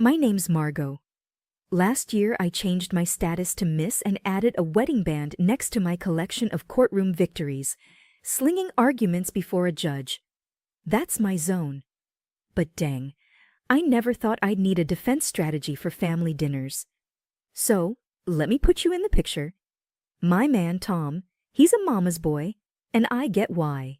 My name's Margot. Last year I changed my status to Miss and added a wedding band next to my collection of courtroom victories, slinging arguments before a judge. That's my zone. But dang, I never thought I'd need a defense strategy for family dinners. So, let me put you in the picture. My man, Tom, he's a mama's boy, and I get why.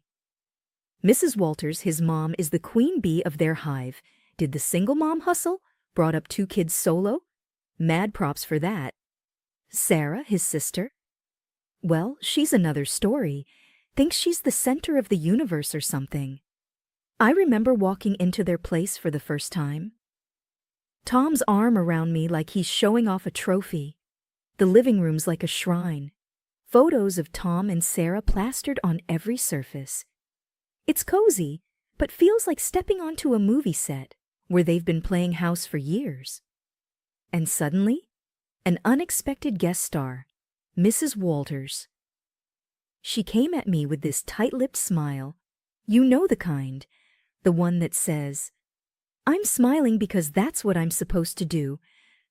Mrs. Walters, his mom, is the queen bee of their hive. Did the single mom hustle? Brought up 2 kids solo? Mad props for that. Sarah, his sister? Well, she's another story. Thinks she's the center of the universe or something. I remember walking into their place for the first time. Tom's arm around me like he's showing off a trophy. The living room's like a shrine. Photos of Tom and Sarah plastered on every surface. It's cozy, but feels like stepping onto a movie set where they've been playing house for years. And suddenly, an unexpected guest star, Mrs. Walters. She came at me with this tight-lipped smile. You know the kind, the one that says, "I'm smiling because that's what I'm supposed to do,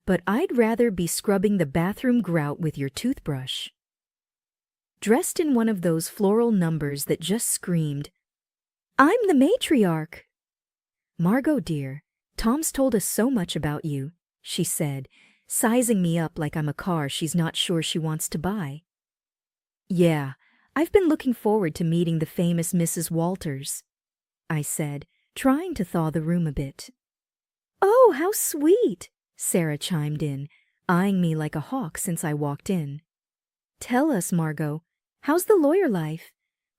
but I'd rather be scrubbing the bathroom grout with your toothbrush." Dressed in one of those floral numbers that just screamed, "I'm the matriarch." "Margot, dear, Tom's told us so much about you," she said, sizing me up like I'm a car she's not sure she wants to buy. "Yeah, I've been looking forward to meeting the famous Mrs. Walters," I said, trying to thaw the room a bit. "Oh, how sweet," Sarah chimed in, eyeing me like a hawk since I walked in. "Tell us, Margot, how's the lawyer life?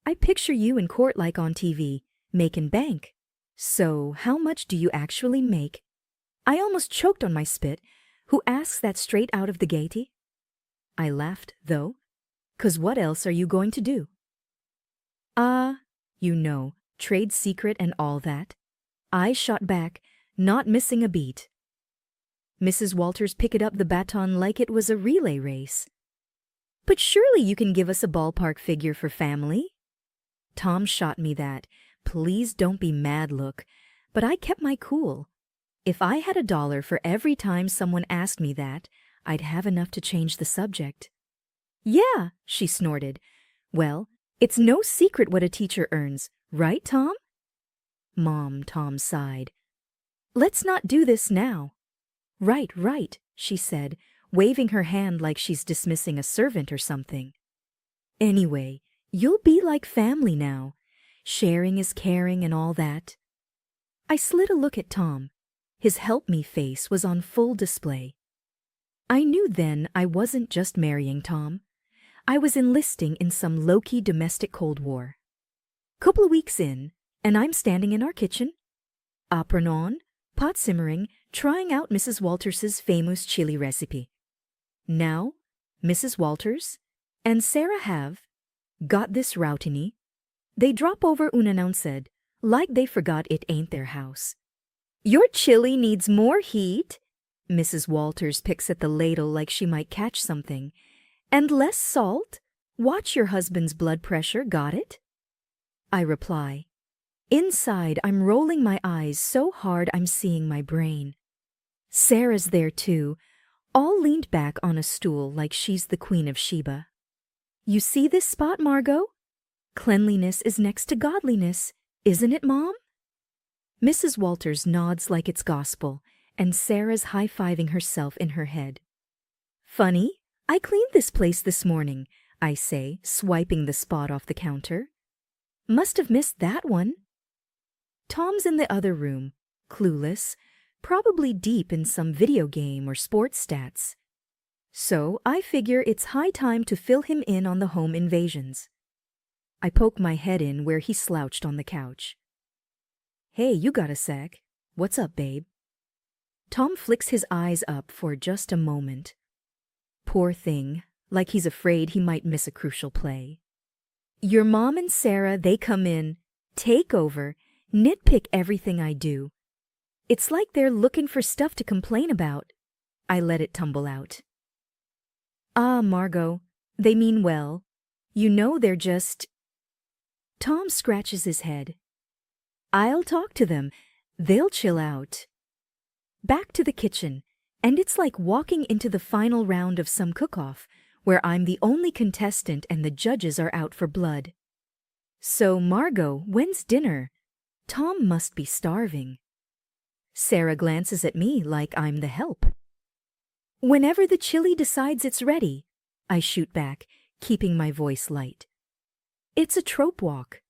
I picture you in court like on TV, making bank. So, how much do you actually make?" I almost choked on my spit. Who asks that straight out of the gate? I laughed, though. 'Cause what else are you going to do? You know, trade secret and all that. I shot back, not missing a beat. Mrs. Walters picked up the baton like it was a relay race. "But surely you can give us a ballpark figure for family?" Tom shot me that "please don't be mad" look, but I kept my cool. If I had $1 for every time someone asked me that, I'd have enough to change the subject. "Yeah," she snorted. "Well, it's no secret what a teacher earns, right, Tom?" "Mom," Tom sighed. "Let's not do this now." Right, she said, waving her hand like she's dismissing a servant or something. "Anyway, you'll be like family now. Sharing is caring and all that." I slid a look at Tom. His help-me face was on full display. I knew then I wasn't just marrying Tom. I was enlisting in some low-key domestic Cold War. Couple of weeks in, and I'm standing in our kitchen. Apron on, pot simmering, trying out Mrs. Walters's famous chili recipe. Now, Mrs. Walters and Sarah have got this routine. They drop over unannounced, like they forgot it ain't their house. "Your chili needs more heat." Mrs. Walters picks at the ladle like she might catch something. "And less salt. Watch your husband's blood pressure, got it?" I reply. Inside, I'm rolling my eyes so hard I'm seeing my brain. Sarah's there too, all leaned back on a stool like she's the Queen of Sheba. "You see this spot, Margot? Cleanliness is next to godliness, isn't it, Mom?" Mrs. Walters nods like it's gospel, and Sarah's high-fiving herself in her head. "Funny, I cleaned this place this morning," I say, swiping the spot off the counter. "Must have missed that one." Tom's in the other room, clueless, probably deep in some video game or sports stats. So I figure it's high time to fill him in on the home invasions. I poke my head in where he slouched on the couch. "Hey, you got a sec. What's up, babe?" Tom flicks his eyes up for just a moment. Poor thing, like he's afraid he might miss a crucial play. "Your mom and Sarah, they come in, take over, nitpick everything I do. It's like they're looking for stuff to complain about." I let it tumble out. Margot, they mean well. You know they're just..." Tom scratches his head. "I'll talk to them. They'll chill out." Back to the kitchen, and it's like walking into the final round of some cook-off, where I'm the only contestant and the judges are out for blood. So, Margot, when's dinner? Tom must be starving. Sarah glances at me like I'm the help. Whenever the chili decides it's ready, I shoot back, keeping my voice light. It's a trope walk.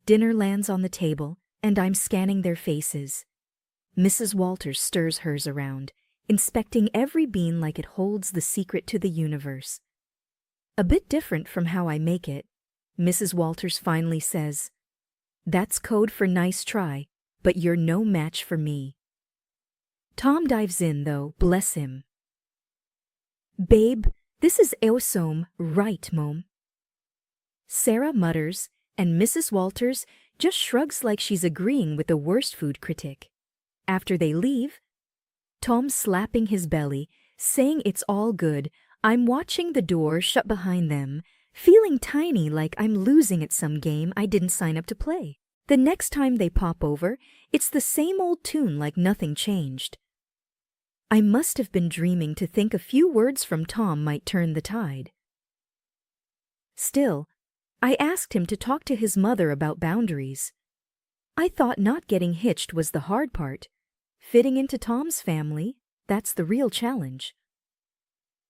Dinner lands on the table, and I'm scanning their faces. Mrs. Walters stirs hers around, inspecting every bean like it holds the secret to the universe. A bit different from how I make it, Mrs. Walters finally says, "That's code for nice try, but you're no match for me." Tom dives in, though, bless him. "Babe, this is awesome, right, Mom?" Sarah mutters, and Mrs. Walters just shrugs like she's agreeing with the worst food critic. After they leave, Tom's slapping his belly, saying it's all good. I'm watching the door shut behind them, feeling tiny like I'm losing at some game I didn't sign up to play. The next time they pop over, it's the same old tune like nothing changed. I must have been dreaming to think a few words from Tom might turn the tide. Still, I asked him to talk to his mother about boundaries. I thought not getting hitched was the hard part. Fitting into Tom's family, that's the real challenge.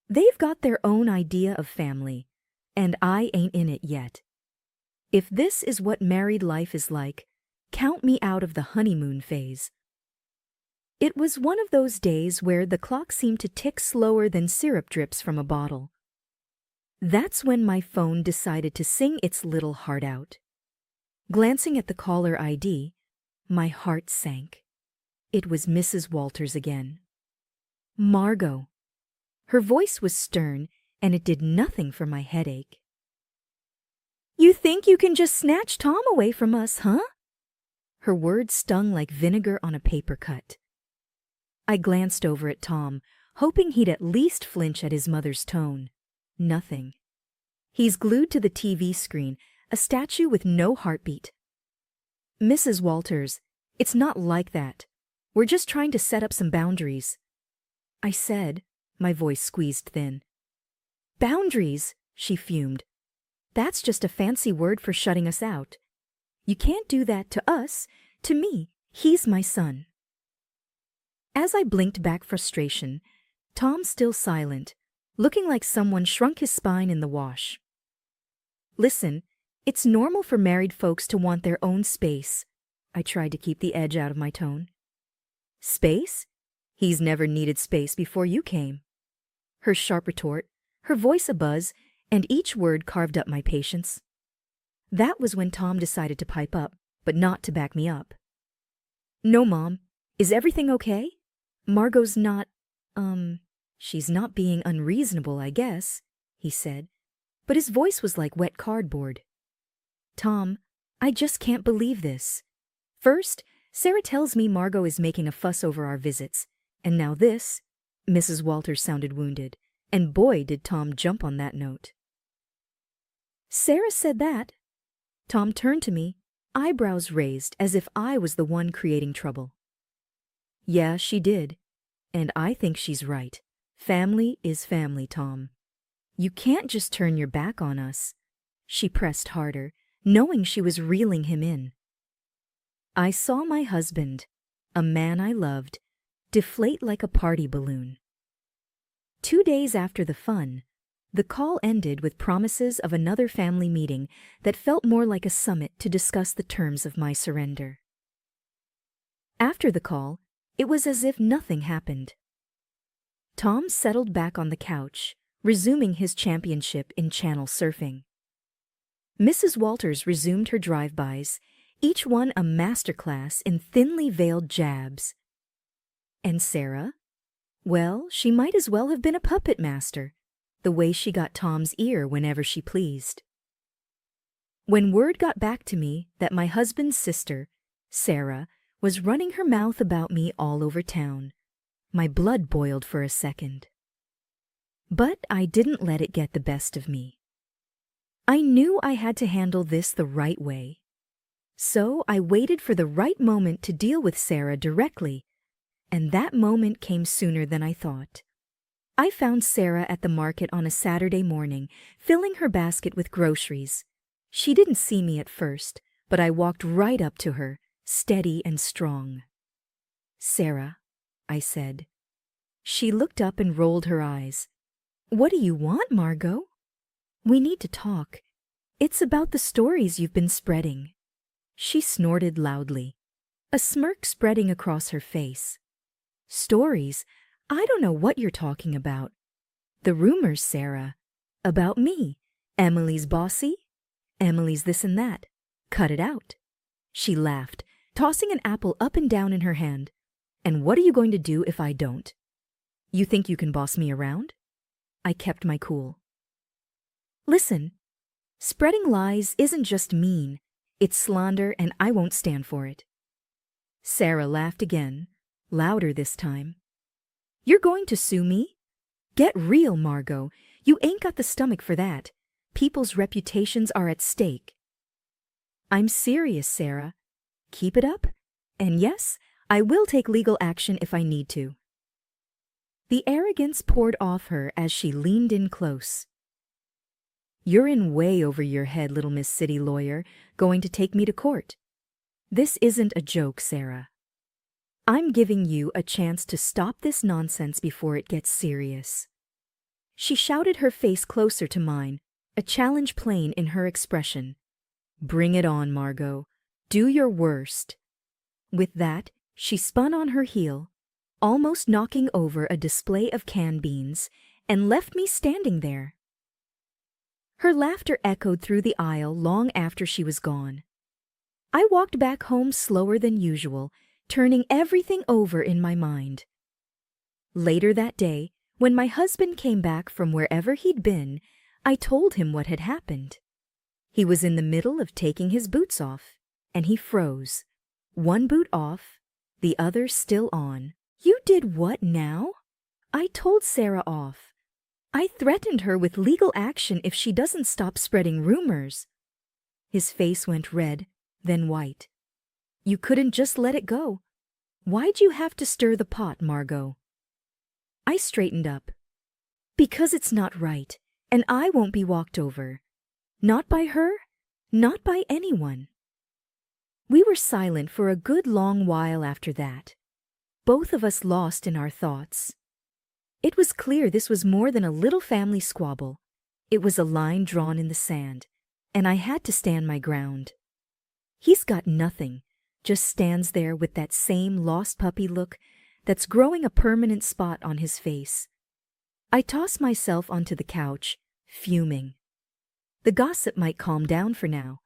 They've got their own idea of family, and I ain't in it yet. If this is what married life is like, count me out of the honeymoon phase. It was one of those days where the clock seemed to tick slower than syrup drips from a bottle. That's when my phone decided to sing its little heart out. Glancing at the caller ID, my heart sank. It was Mrs. Walters again. Margot. Her voice was stern, and it did nothing for my headache. "You think you can just snatch Tom away from us, huh?" Her words stung like vinegar on a paper cut. I glanced over at Tom, hoping he'd at least flinch at his mother's tone. Nothing. He's glued to the TV screen, a statue with no heartbeat. "Mrs. Walters, it's not like that. We're just trying to set up some boundaries," I said, my voice squeezed thin. "Boundaries," she fumed. "That's just a fancy word for shutting us out. You can't do that to us. To me, he's my son." As I blinked back frustration, Tom still silent, looking like someone shrunk his spine in the wash. "Listen, it's normal for married folks to want their own space." I tried to keep the edge out of my tone. "Space? He's never needed space before you came." Her sharp retort, her voice abuzz, and each word carved up my patience. That was when Tom decided to pipe up, but not to back me up. "No, Mom. Is everything okay? Margot's not, she's not being unreasonable, I guess," he said, but his voice was like wet cardboard. "Tom, I just can't believe this. First, Sarah tells me Margot is making a fuss over our visits, and now this." Mrs. Walters sounded wounded, and boy did Tom jump on that note. "Sarah said that?" Tom turned to me, eyebrows raised as if I was the one creating trouble. "Yeah, she did. And I think she's right. Family is family, Tom. You can't just turn your back on us." She pressed harder, knowing she was reeling him in. I saw my husband, a man I loved, deflate like a party balloon. 2 days after the fun, the call ended with promises of another family meeting that felt more like a summit to discuss the terms of my surrender. After the call, it was as if nothing happened. Tom settled back on the couch, resuming his championship in channel surfing. Mrs. Walters resumed her drive-bys, each one a masterclass in thinly veiled jabs. And Sarah? Well, she might as well have been a puppet master, the way she got Tom's ear whenever she pleased. When word got back to me that my husband's sister, Sarah, was running her mouth about me all over town, my blood boiled for a second. But I didn't let it get the best of me. I knew I had to handle this the right way. So I waited for the right moment to deal with Sarah directly, And that moment came sooner than I thought. I found Sarah at the market on a Saturday morning, filling her basket with groceries. She didn't see me at first, but I walked right up to her, steady and strong. "Sarah," I said. She looked up and rolled her eyes. "What do you want, Margot?" "We need to talk. It's about the stories you've been spreading." She snorted loudly, a smirk spreading across her face. "Stories? I don't know what you're talking about." "The rumors, Sarah. About me. Emily's bossy. Emily's this and that. Cut it out." She laughed, tossing an apple up and down in her hand. "And what are you going to do if I don't? You think you can boss me around?" I kept my cool. "Listen, spreading lies isn't just mean. It's slander, and I won't stand for it." Sarah laughed again, louder this time. "You're going to sue me? Get real, Margot. You ain't got the stomach for that. People's reputations are at stake." "I'm serious, Sarah. Keep it up. And yes, I will take legal action if I need to." The arrogance poured off her as she leaned in close. "You're in way over your head, little Miss City Lawyer, going to take me to court. This isn't a joke, Sarah. I'm giving you a chance to stop this nonsense before it gets serious." She shouted, her face closer to mine, a challenge plain in her expression. "Bring it on, Margot. Do your worst." With that, she spun on her heel, almost knocking over a display of canned beans, and left me standing there. Her laughter echoed through the aisle long after she was gone. I walked back home slower than usual, turning everything over in my mind. Later that day, when my husband came back from wherever he'd been, I told him what had happened. He was in the middle of taking his boots off, and he froze. One boot off, the other still on. "You did what now?" "I told Sarah off. I threatened her with legal action if she doesn't stop spreading rumors." His face went red, then white. "You couldn't just let it go. Why'd you have to stir the pot, Margot?" I straightened up. "Because it's not right, and I won't be walked over. Not by her, not by anyone." We were silent for a good long while after that, both of us lost in our thoughts. It was clear this was more than a little family squabble. It was a line drawn in the sand, and I had to stand my ground. He's got nothing, just stands there with that same lost puppy look that's growing a permanent spot on his face. I tossed myself onto the couch, fuming. The gossip might calm down for now.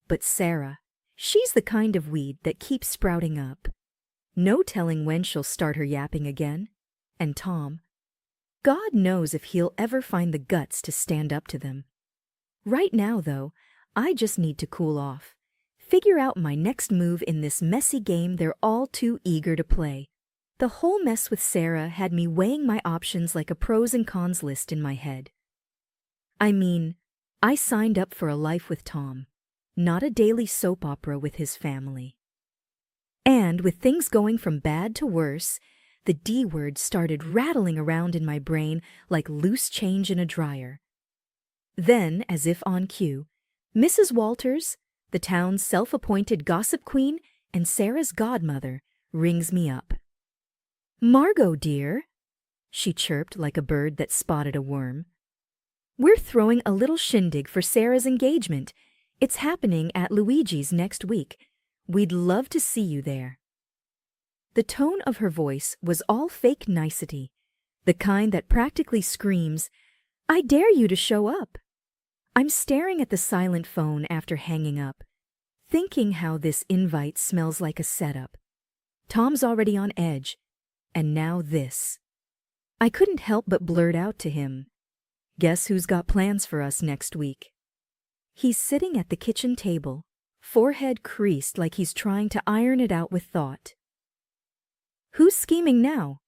But Sarah, she's the kind of weed that keeps sprouting up. No telling when she'll start her yapping again. And Tom, God knows if he'll ever find the guts to stand up to them. Right now, though, I just need to cool off, figure out my next move in this messy game they're all too eager to play. The whole mess with Sarah had me weighing my options like a pros and cons list in my head. I mean, I signed up for a life with Tom, not a daily soap opera with his family. And with things going from bad to worse, the D word started rattling around in my brain like loose change in a dryer. Then, as if on cue, Mrs. Walters, the town's self-appointed gossip queen and Sarah's godmother, rings me up. "Margot, dear," she chirped like a bird that spotted a worm. "We're throwing a little shindig for Sarah's engagement. It's happening at Luigi's next week. We'd love to see you there." The tone of her voice was all fake nicety, the kind that practically screams, "I dare you to show up." I'm staring at the silent phone after hanging up, thinking how this invite smells like a setup. Tom's already on edge, and now this. I couldn't help but blurt out to him, "Guess who's got plans for us next week?" He's sitting at the kitchen table, forehead creased like he's trying to iron it out with thought. "Who's scheming now?"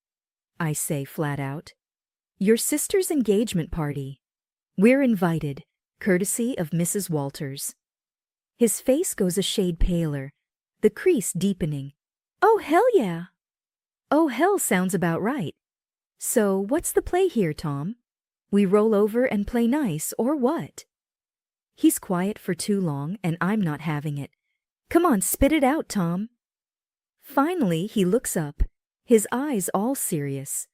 I say flat out. "Your sister's engagement party. We're invited, courtesy of Mrs. Walters." His face goes a shade paler, the crease deepening. "Oh, hell yeah!" Oh, hell sounds about right. So, what's the play here, Tom? We roll over and play nice, or what? He's quiet for too long, and I'm not having it. Come on, spit it out, Tom. Finally, he looks up, his eyes all serious.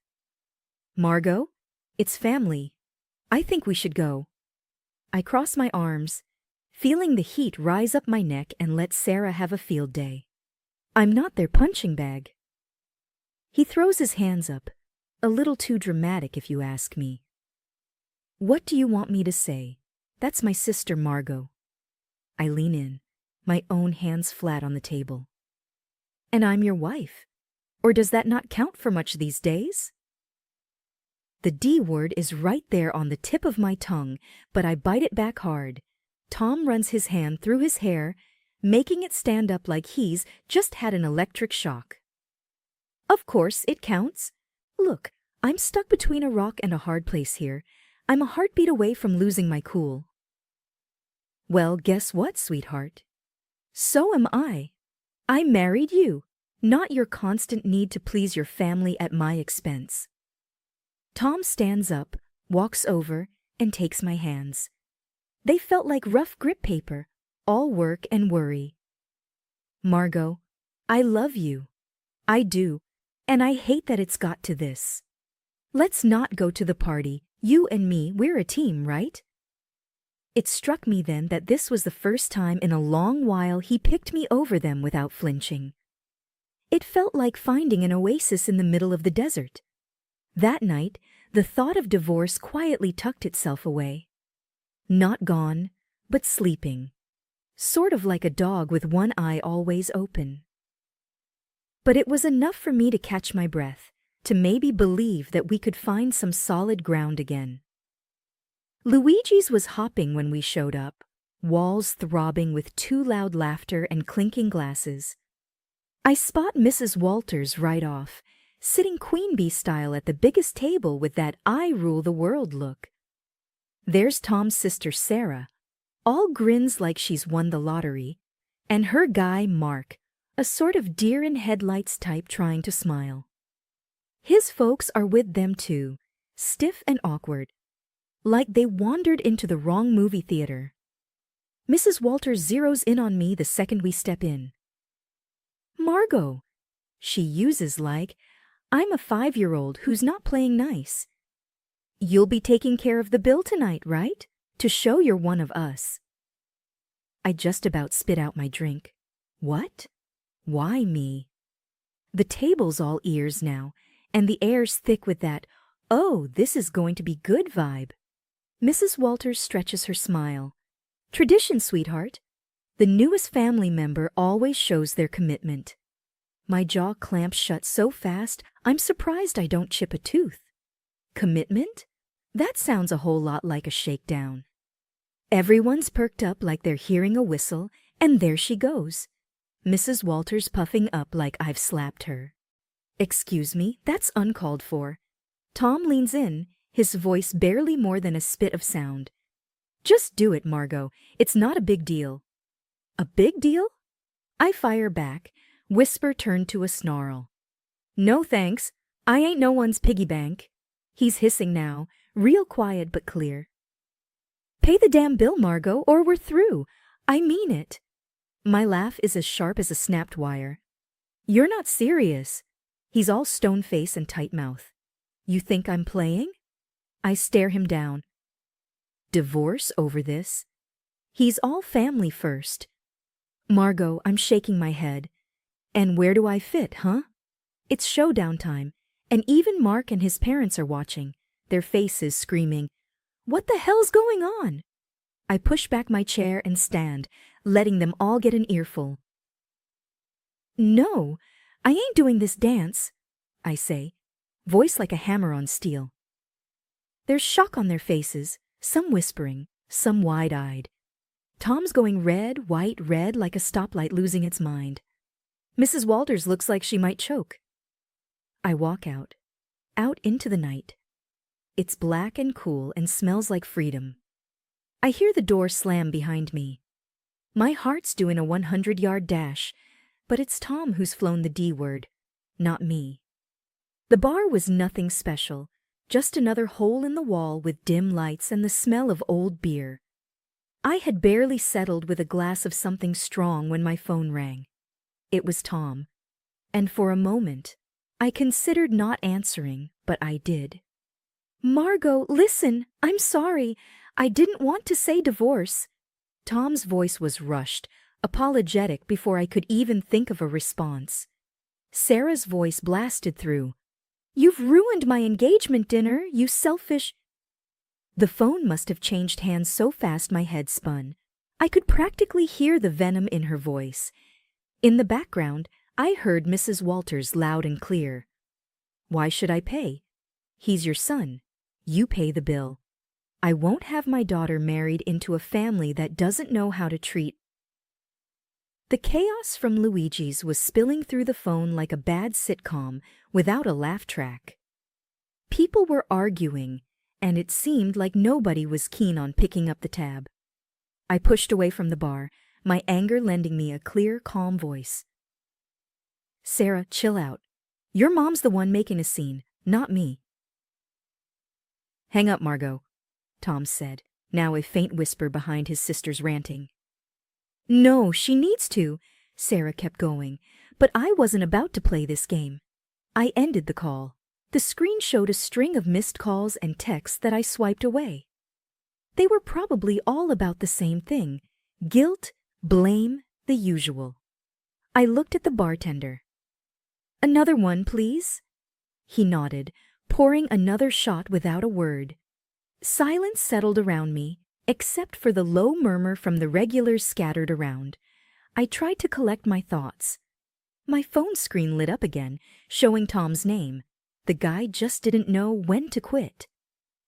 Margot, it's family. I think we should go. I cross my arms, feeling the heat rise up my neck and let Sarah have a field day. I'm not their punching bag. He throws his hands up, a little too dramatic if you ask me. What do you want me to say? That's my sister Margot. I lean in, my own hands flat on the table. And I'm your wife. Or does that not count for much these days? The D word is right there on the tip of my tongue, but I bite it back hard. Tom runs his hand through his hair, making it stand up like he's just had an electric shock. Of course, it counts. Look, I'm stuck between a rock and a hard place here. I'm a heartbeat away from losing my cool. Well, guess what, sweetheart? So am I. I married you, not your constant need to please your family at my expense. Tom stands up, walks over, and takes my hands. They felt like rough grip paper, all work and worry. Margot, I love you. I do, and I hate that it's got to this. Let's not go to the party. You and me, we're a team, right? It struck me then that this was the first time in a long while he picked me over them without flinching. It felt like finding an oasis in the middle of the desert. That night, the thought of divorce quietly tucked itself away. Not gone, but sleeping. Sort of like a dog with one eye always open. But it was enough for me to catch my breath, to maybe believe that we could find some solid ground again. Luigi's was hopping when we showed up, walls throbbing with too loud laughter and clinking glasses. I spot Mrs. Walters right off, sitting queen bee style at the biggest table with that I rule the world look. There's Tom's sister Sarah, all grins like she's won the lottery, and her guy Mark, a sort of deer-in-headlights type trying to smile. His folks are with them too, stiff and awkward, like they wandered into the wrong movie theater. Mrs. Walters zeroes in on me the second we step in. Margot, she uses like, I'm a 5-year-old who's not playing nice. You'll be taking care of the bill tonight, right? To show you're one of us. I just about spit out my drink. What? Why me? The table's all ears now, and the air's thick with that, oh, this is going to be good vibe. Mrs. Walters stretches her smile. Tradition, sweetheart. The newest family member always shows their commitment. My jaw clamps shut so fast, I'm surprised I don't chip a tooth. Commitment? That sounds a whole lot like a shakedown. Everyone's perked up like they're hearing a whistle, and there she goes. Mrs. Walters puffing up like I've slapped her. Excuse me, that's uncalled for. Tom leans in, his voice barely more than a spit of sound. Just do it, Margot. It's not a big deal. A big deal? I fire back, whisper turned to a snarl. No thanks. I ain't no one's piggy bank. He's hissing now, real quiet but clear. Pay the damn bill, Margot, or we're through. I mean it. My laugh is as sharp as a snapped wire. You're not serious. He's all stone face and tight mouth. You think I'm playing? I stare him down. Divorce over this? He's all family first. Margot, I'm shaking my head. And where do I fit, huh? It's showdown time, and even Mark and his parents are watching, their faces screaming, What the hell's going on? I push back my chair and stand, letting them all get an earful. No, I ain't doing this dance, I say, voice like a hammer on steel. There's shock on their faces, some whispering, some wide-eyed. Tom's going red, white, red like a stoplight losing its mind. Mrs. Walters looks like she might choke. I walk out into the night. It's black and cool and smells like freedom. I hear the door slam behind me. My heart's doing a 100-yard dash, but it's Tom who's flown the D word, not me. The bar was nothing special, just another hole in the wall with dim lights and the smell of old beer. I had barely settled with a glass of something strong when my phone rang. It was Tom. And for a moment, I considered not answering, but I did. "Margot, listen, I'm sorry. I didn't want to say divorce." Tom's voice was rushed, apologetic before I could even think of a response. Sarah's voice blasted through. "You've ruined my engagement dinner, you selfish—" The phone must have changed hands so fast my head spun. I could practically hear the venom in her voice. In the background, I heard Mrs. Walters loud and clear. "Why should I pay? He's your son. You pay the bill. I won't have my daughter married into a family that doesn't know how to treat—" The chaos from Luigi's was spilling through the phone like a bad sitcom without a laugh track. People were arguing, and it seemed like nobody was keen on picking up the tab. I pushed away from the bar, my anger lending me a clear, calm voice. "Sarah, chill out. Your mom's the one making a scene, not me." "Hang up, Margot," Tom said, now a faint whisper behind his sister's ranting. "No, she needs to," Sarah kept going, but I wasn't about to play this game. I ended the call. The screen showed a string of missed calls and texts that I swiped away. They were probably all about the same thing: guilt, blame, the usual. I looked at the bartender. "Another one, please?" He nodded, pouring another shot without a word. Silence settled around me, except for the low murmur from the regulars scattered around. I tried to collect my thoughts. My phone screen lit up again, showing Tom's name. The guy just didn't know when to quit.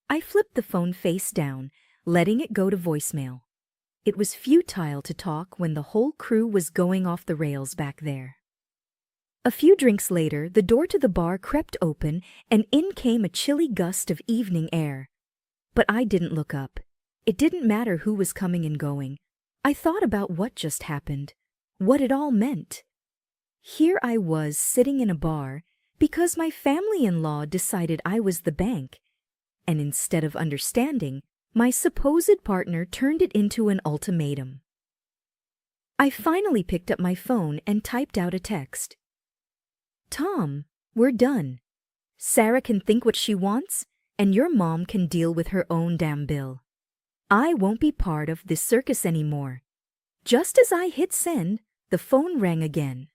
I flipped the phone face down, letting it go to voicemail. It was futile to talk when the whole crew was going off the rails back there. A few drinks later, the door to the bar crept open, and in came a chilly gust of evening air. But I didn't look up. It didn't matter who was coming and going. I thought about what just happened, what it all meant. Here I was sitting in a bar because my family-in-law decided I was the bank, and instead of understanding, my supposed partner turned it into an ultimatum. I finally picked up my phone and typed out a text. "Tom, we're done. Sarah can think what she wants, and your mom can deal with her own damn bill. I won't be part of this circus anymore." Just as I hit send, the phone rang again.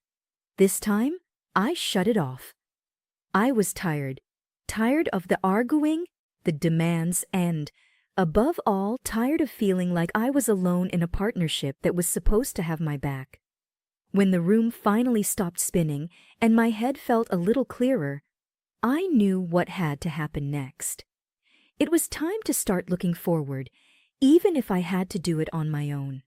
This time, I shut it off. I was tired of the arguing, the demands, and, above all, tired of feeling like I was alone in a partnership that was supposed to have my back. When the room finally stopped spinning and my head felt a little clearer, I knew what had to happen next. It was time to start looking forward, even if I had to do it on my own.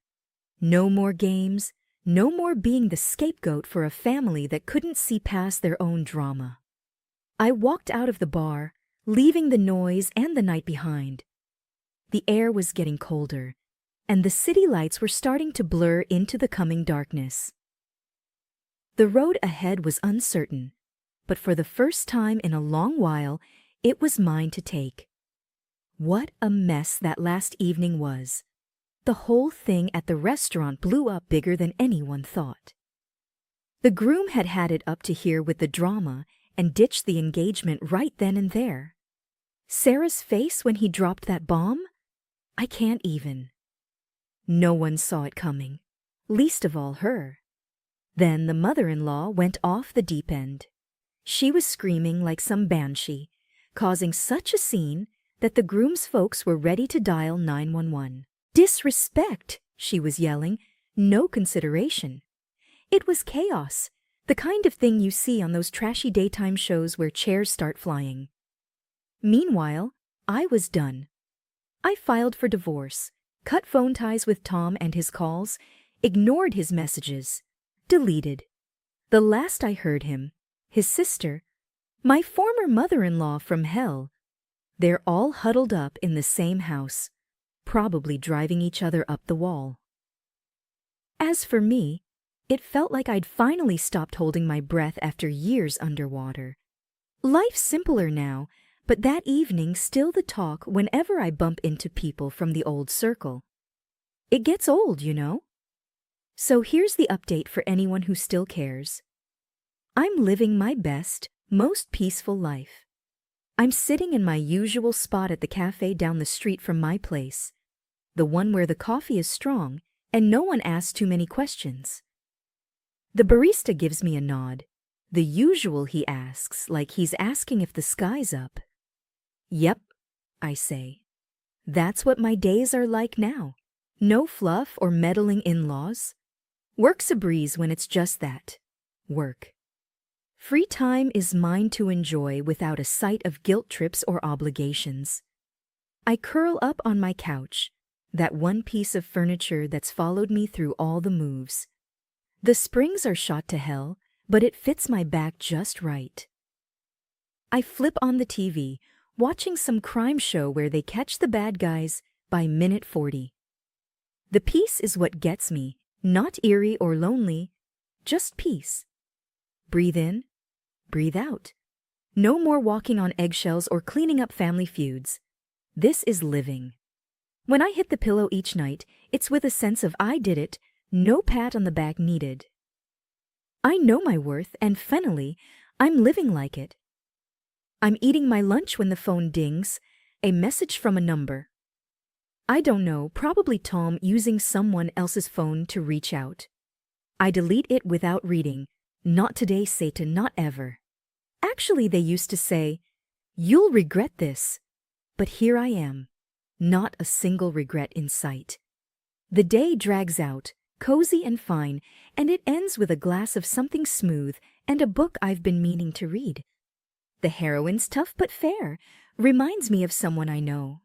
No more games, no more being the scapegoat for a family that couldn't see past their own drama. I walked out of the bar, leaving the noise and the night behind. The air was getting colder, and the city lights were starting to blur into the coming darkness. The road ahead was uncertain, but for the first time in a long while, it was mine to take. What a mess that last evening was. The whole thing at the restaurant blew up bigger than anyone thought. The groom had had it up to here with the drama and ditched the engagement right then and there. Sarah's face when he dropped that bomb? I can't even. No one saw it coming, least of all her. Then the mother-in-law went off the deep end. She was screaming like some banshee, causing such a scene that the groom's folks were ready to dial 911. "Disrespect," she was yelling, "no consideration." It was chaos, the kind of thing you see on those trashy daytime shows where chairs start flying. Meanwhile, I was done. I filed for divorce, cut phone ties with Tom and his calls, ignored his messages, deleted. The last I heard him, his sister, my former mother-in-law from hell, they're all huddled up in the same house, probably driving each other up the wall. As for me, it felt like I'd finally stopped holding my breath after years underwater. Life's simpler now, but that evening still the talk whenever I bump into people from the old circle. It gets old, you know. So here's the update for anyone who still cares. I'm living my best, most peaceful life. I'm sitting in my usual spot at the cafe down the street from my place, the one where the coffee is strong and no one asks too many questions. The barista gives me a nod. The usual he asks, like he's asking if the sky's up. Yep, I say. That's what my days are like now. No fluff or meddling in-laws. Work's a breeze when it's just that. Work. Free time is mine to enjoy without a sight of guilt trips or obligations. I curl up on my couch, that one piece of furniture that's followed me through all the moves. The springs are shot to hell, but it fits my back just right. I flip on the TV, watching some crime show where they catch the bad guys by minute 40. The peace is what gets me, not eerie or lonely, just peace. Breathe in, breathe out. No more walking on eggshells or cleaning up family feuds. This is living. When I hit the pillow each night, it's with a sense of I did it, no pat on the back needed. I know my worth, and finally, I'm living like it. I'm eating my lunch when the phone dings, a message from a number. I don't know, probably Tom using someone else's phone to reach out. I delete it without reading. Not today, Satan, not ever. Actually, they used to say, "You'll regret this." But here I am, not a single regret in sight. The day drags out, cozy and fine, and it ends with a glass of something smooth and a book I've been meaning to read. The heroine's tough but fair, reminds me of someone I know.